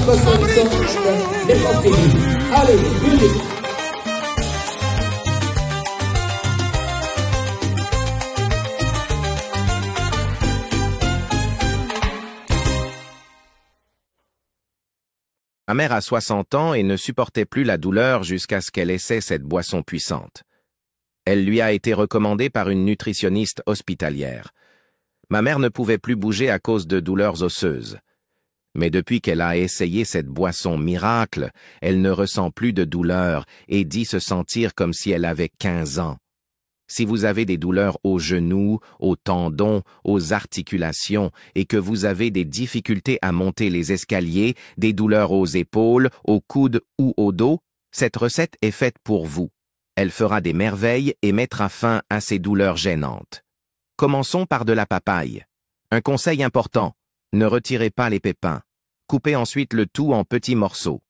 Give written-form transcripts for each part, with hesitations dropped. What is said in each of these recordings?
encore solution de l'époque féminine. Allez, musique. Ma mère a 60 ans et ne supportait plus la douleur jusqu'à ce qu'elle essaie cette boisson puissante. Elle lui a été recommandée par une nutritionniste hospitalière. Ma mère ne pouvait plus bouger à cause de douleurs osseuses. Mais depuis qu'elle a essayé cette boisson miracle, elle ne ressent plus de douleur et dit se sentir comme si elle avait 15 ans. Si vous avez des douleurs aux genoux, aux tendons, aux articulations et que vous avez des difficultés à monter les escaliers, des douleurs aux épaules, aux coudes ou au dos, cette recette est faite pour vous. Elle fera des merveilles et mettra fin à ces douleurs gênantes. Commençons par de la papaye. Un conseil important, ne retirez pas les pépins. Coupez ensuite le tout en petits morceaux.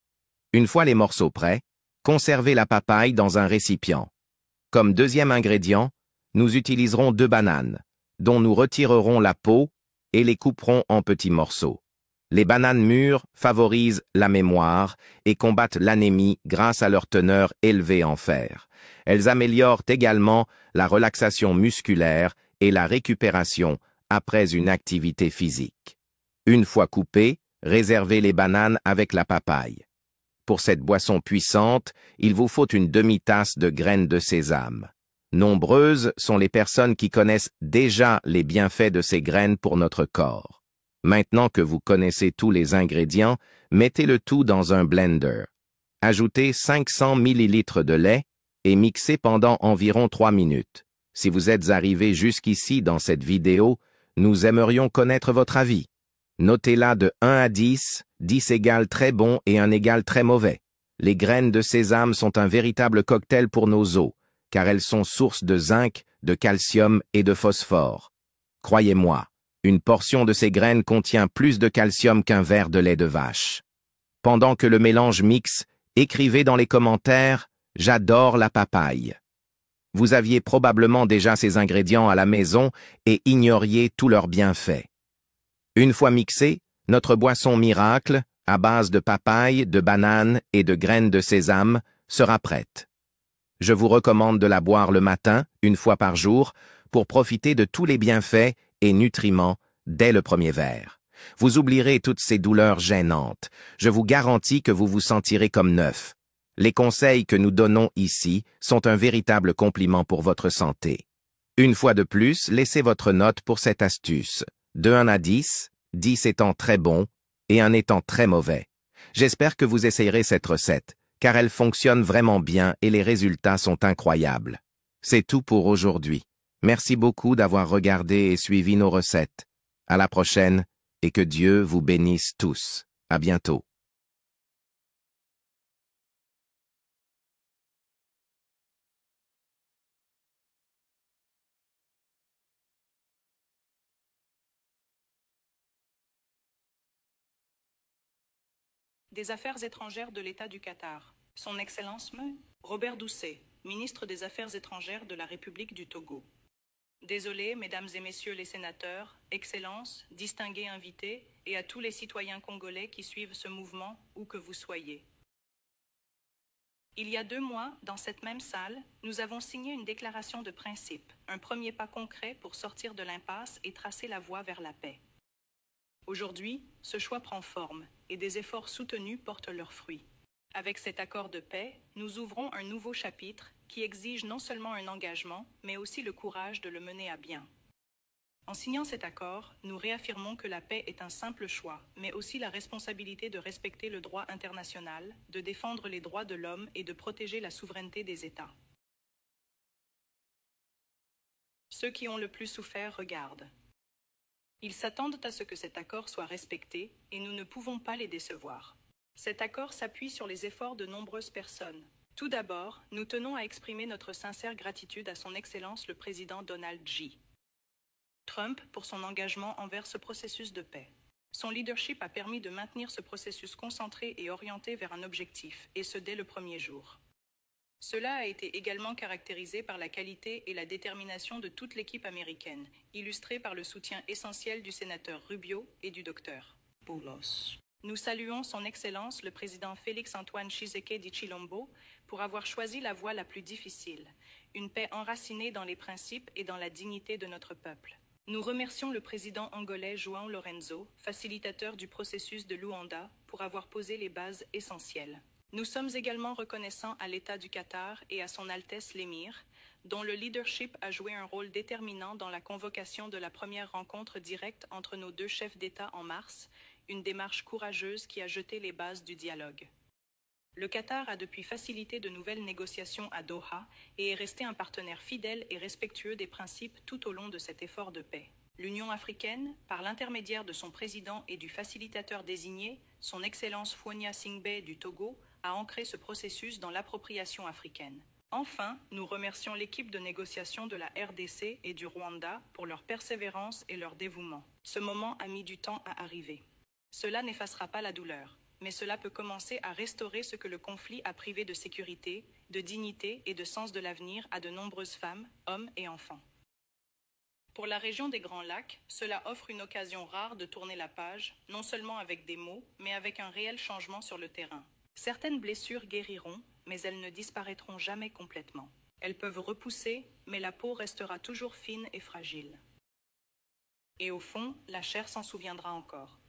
Une fois les morceaux prêts, conservez la papaye dans un récipient. Comme deuxième ingrédient, nous utiliserons 2 bananes, dont nous retirerons la peau et les couperons en petits morceaux. Les bananes mûres favorisent la mémoire et combattent l'anémie grâce à leur teneur élevée en fer. Elles améliorent également la relaxation musculaire et la récupération après une activité physique. Une fois coupées, réservez les bananes avec la papaye. Pour cette boisson puissante, il vous faut une demi-tasse de graines de sésame. Nombreuses sont les personnes qui connaissent déjà les bienfaits de ces graines pour notre corps. Maintenant que vous connaissez tous les ingrédients, mettez le tout dans un blender. Ajoutez 500 ml de lait et mixez pendant environ 3 minutes. Si vous êtes arrivé jusqu'ici dans cette vidéo, nous aimerions connaître votre avis. Notez-la de 1 à 10, 10 égale très bon et 1 égale très mauvais. Les graines de sésame sont un véritable cocktail pour nos os, car elles sont source de zinc, de calcium et de phosphore. Croyez-moi, une portion de ces graines contient plus de calcium qu'un verre de lait de vache. Pendant que le mélange mixe, écrivez dans les commentaires « J'adore la papaye ». Vous aviez probablement déjà ces ingrédients à la maison et ignoriez tous leurs bienfaits. Une fois mixée, notre boisson miracle, à base de papaye, de bananes et de graines de sésame, sera prête. Je vous recommande de la boire le matin, 1 fois par jour, pour profiter de tous les bienfaits et nutriments dès le premier verre. Vous oublierez toutes ces douleurs gênantes. Je vous garantis que vous vous sentirez comme neuf. Les conseils que nous donnons ici sont un véritable compliment pour votre santé. Une fois de plus, laissez votre note pour cette astuce. De 1 à 10, 10 étant très bon et 1 étant très mauvais. J'espère que vous essayerez cette recette, car elle fonctionne vraiment bien et les résultats sont incroyables. C'est tout pour aujourd'hui. Merci beaucoup d'avoir regardé et suivi nos recettes. À la prochaine et que Dieu vous bénisse tous. À bientôt. Des Affaires étrangères de l'État du Qatar. Son Excellence M. Robert Doucet, ministre des Affaires étrangères de la République du Togo. Désolé, Mesdames et Messieurs les sénateurs, Excellences, distingués invités, et à tous les citoyens congolais qui suivent ce mouvement, où que vous soyez. Il y a 2 mois, dans cette même salle, nous avons signé une déclaration de principe, un premier pas concret pour sortir de l'impasse et tracer la voie vers la paix. Aujourd'hui, ce choix prend forme et des efforts soutenus portent leurs fruits. Avec cet accord de paix, nous ouvrons un nouveau chapitre qui exige non seulement un engagement, mais aussi le courage de le mener à bien. En signant cet accord, nous réaffirmons que la paix est un simple choix, mais aussi la responsabilité de respecter le droit international, de défendre les droits de l'homme et de protéger la souveraineté des États. Ceux qui ont le plus souffert regardent. Ils s'attendent à ce que cet accord soit respecté et nous ne pouvons pas les décevoir. Cet accord s'appuie sur les efforts de nombreuses personnes. Tout d'abord, nous tenons à exprimer notre sincère gratitude à son Excellence le Président Donald J. Trump pour son engagement envers ce processus de paix. Son leadership a permis de maintenir ce processus concentré et orienté vers un objectif, et ce dès le premier jour. Cela a été également caractérisé par la qualité et la détermination de toute l'équipe américaine, illustrée par le soutien essentiel du sénateur Rubio et du docteur Boulos. Nous saluons son Excellence le président Félix-Antoine Tshisekedi Tshilombo pour avoir choisi la voie la plus difficile, une paix enracinée dans les principes et dans la dignité de notre peuple. Nous remercions le président angolais João Lorenzo, facilitateur du processus de Luanda, pour avoir posé les bases essentielles. Nous sommes également reconnaissants à l'État du Qatar et à son Altesse l'Émir, dont le leadership a joué un rôle déterminant dans la convocation de la première rencontre directe entre nos deux chefs d'État en mars, une démarche courageuse qui a jeté les bases du dialogue. Le Qatar a depuis facilité de nouvelles négociations à Doha et est resté un partenaire fidèle et respectueux des principes tout au long de cet effort de paix. L'Union africaine, par l'intermédiaire de son président et du facilitateur désigné, son Excellence Phonia Singbe du Togo, a ancré ce processus dans l'appropriation africaine. Enfin, nous remercions l'équipe de négociation de la RDC et du Rwanda pour leur persévérance et leur dévouement. Ce moment a mis du temps à arriver. Cela n'effacera pas la douleur, mais cela peut commencer à restaurer ce que le conflit a privé de sécurité, de dignité et de sens de l'avenir à de nombreuses femmes, hommes et enfants. Pour la région des Grands Lacs, cela offre une occasion rare de tourner la page, non seulement avec des mots, mais avec un réel changement sur le terrain. Certaines blessures guériront, mais elles ne disparaîtront jamais complètement. Elles peuvent repousser, mais la peau restera toujours fine et fragile. Et au fond, la chair s'en souviendra encore.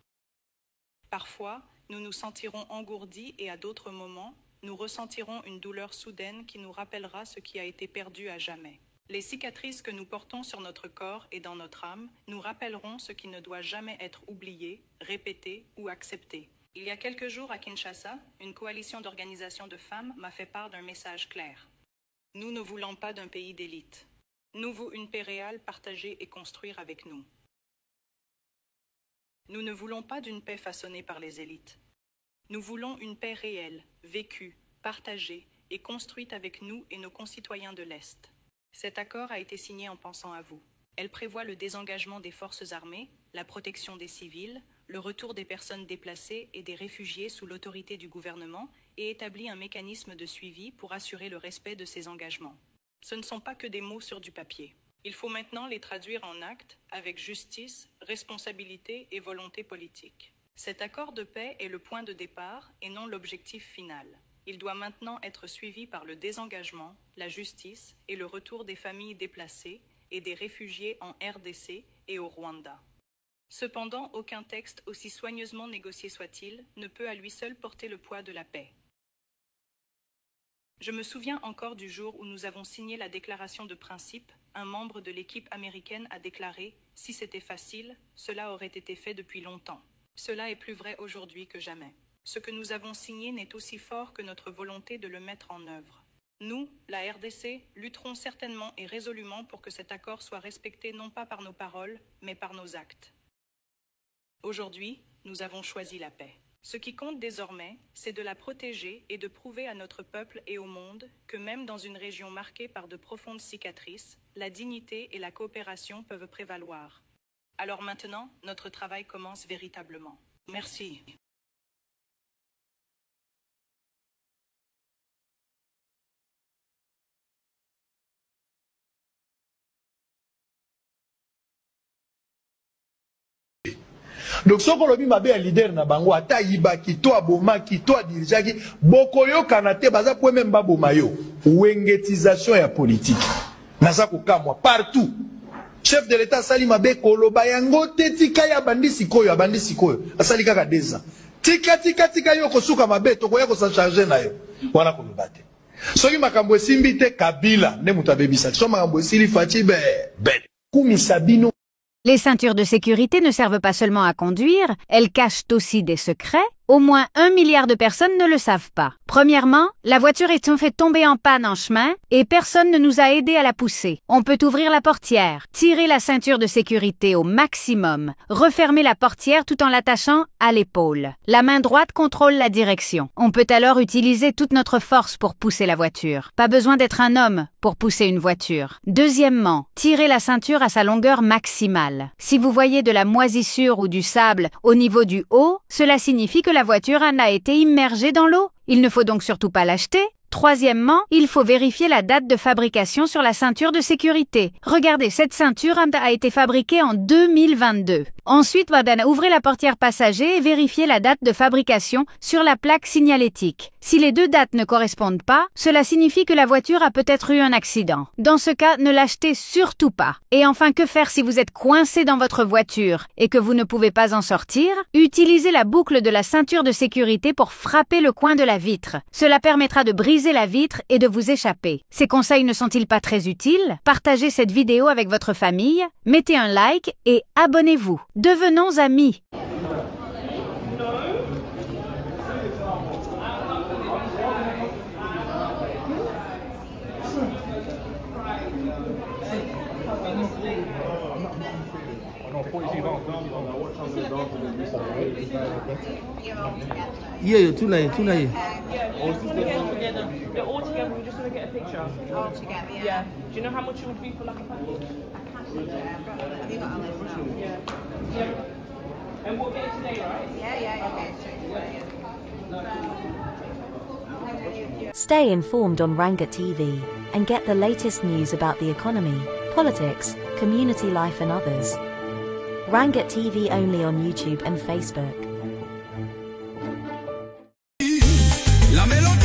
Parfois, nous nous sentirons engourdis et à d'autres moments, nous ressentirons une douleur soudaine qui nous rappellera ce qui a été perdu à jamais. Les cicatrices que nous portons sur notre corps et dans notre âme nous rappelleront ce qui ne doit jamais être oublié, répété ou accepté. Il y a quelques jours à Kinshasa, une coalition d'organisations de femmes m'a fait part d'un message clair. Nous ne voulons pas d'un pays d'élite. Nous voulons une paix réelle partagée et construire avec nous. Nous ne voulons pas d'une paix façonnée par les élites. Nous voulons une paix réelle, vécue, partagée et construite avec nous et nos concitoyens de l'Est. Cet accord a été signé en pensant à vous. Elle prévoit le désengagement des forces armées, la protection des civils, le retour des personnes déplacées et des réfugiés sous l'autorité du gouvernement et établit un mécanisme de suivi pour assurer le respect de ces engagements. Ce ne sont pas que des mots sur du papier. Il faut maintenant les traduire en actes avec justice, responsabilité et volonté politique. Cet accord de paix est le point de départ et non l'objectif final. Il doit maintenant être suivi par le désengagement, la justice et le retour des familles déplacées et des réfugiés en RDC et au Rwanda. Cependant, aucun texte, aussi soigneusement négocié soit-il, ne peut à lui seul porter le poids de la paix. Je me souviens encore du jour où nous avons signé la déclaration de principe. Un membre de l'équipe américaine a déclaré « Si c'était facile, cela aurait été fait depuis longtemps ». Cela est plus vrai aujourd'hui que jamais. Ce que nous avons signé n'est aussi fort que notre volonté de le mettre en œuvre. Nous, la RDC, lutterons certainement et résolument pour que cet accord soit respecté non pas par nos paroles, mais par nos actes. Aujourd'hui, nous avons choisi la paix. Ce qui compte désormais, c'est de la protéger et de prouver à notre peuple et au monde que même dans une région marquée par de profondes cicatrices, la dignité et la coopération peuvent prévaloir. Alors maintenant, notre travail commence véritablement. Merci. Donc soko lobi mabe ya leader na bango ata yibaki to abomaki to adirigaki bokoyo kanate baza po même babomayo wengetisation ya politique naza kokamwa partout chef de l'état sali mabe koloba yango te tika ya bandisi koyo asali kaka 2 ans tika yo kosuka mabe to koya ko sa charger na yo wana koloba te soki makambo esimbi te Kabila ne mutabebisa so makambo esili faci be kumisabino. Les ceintures de sécurité ne servent pas seulement à conduire, elles cachent aussi des secrets. Au moins 1 milliard de personnes ne le savent pas. Premièrement, la voiture est fait tomber en panne en chemin et personne ne nous a aidés à la pousser. On peut ouvrir la portière, tirer la ceinture de sécurité au maximum, refermer la portière tout en l'attachant à l'épaule. La main droite contrôle la direction. On peut alors utiliser toute notre force pour pousser la voiture. Pas besoin d'être un homme pour pousser une voiture. Deuxièmement, tirez la ceinture à sa longueur maximale. Si vous voyez de la moisissure ou du sable au niveau du haut, cela signifie que la voiture en a été immergée dans l'eau. Il ne faut donc surtout pas l'acheter, Troisièmement, il faut vérifier la date de fabrication sur la ceinture de sécurité. Regardez, cette ceinture a été fabriquée en 2022. Ensuite, ouvrez la portière passager et vérifiez la date de fabrication sur la plaque signalétique. Si les deux dates ne correspondent pas, cela signifie que la voiture a peut-être eu un accident. Dans ce cas, ne l'achetez surtout pas. Et enfin, que faire si vous êtes coincé dans votre voiture et que vous ne pouvez pas en sortir? Utilisez la boucle de la ceinture de sécurité pour frapper le coin de la vitre. Cela permettra de briser la vitre et de vous échapper. Ces conseils ne sont-ils pas très utiles? Partagez cette vidéo avec votre famille, mettez un like et abonnez-vous. Devenons amis. Yeah, too late. They're all together. We just want to get a picture. All together, yeah. Yeah. Do you know how much it would be for like a package? Have you got a list now? Yeah. And we'll get it today, right? Yeah, okay, straight away. Stay informed on Rangat TV and get the latest news about the economy, politics, community life and others. Rangat TV only on YouTube and Facebook. La mélodie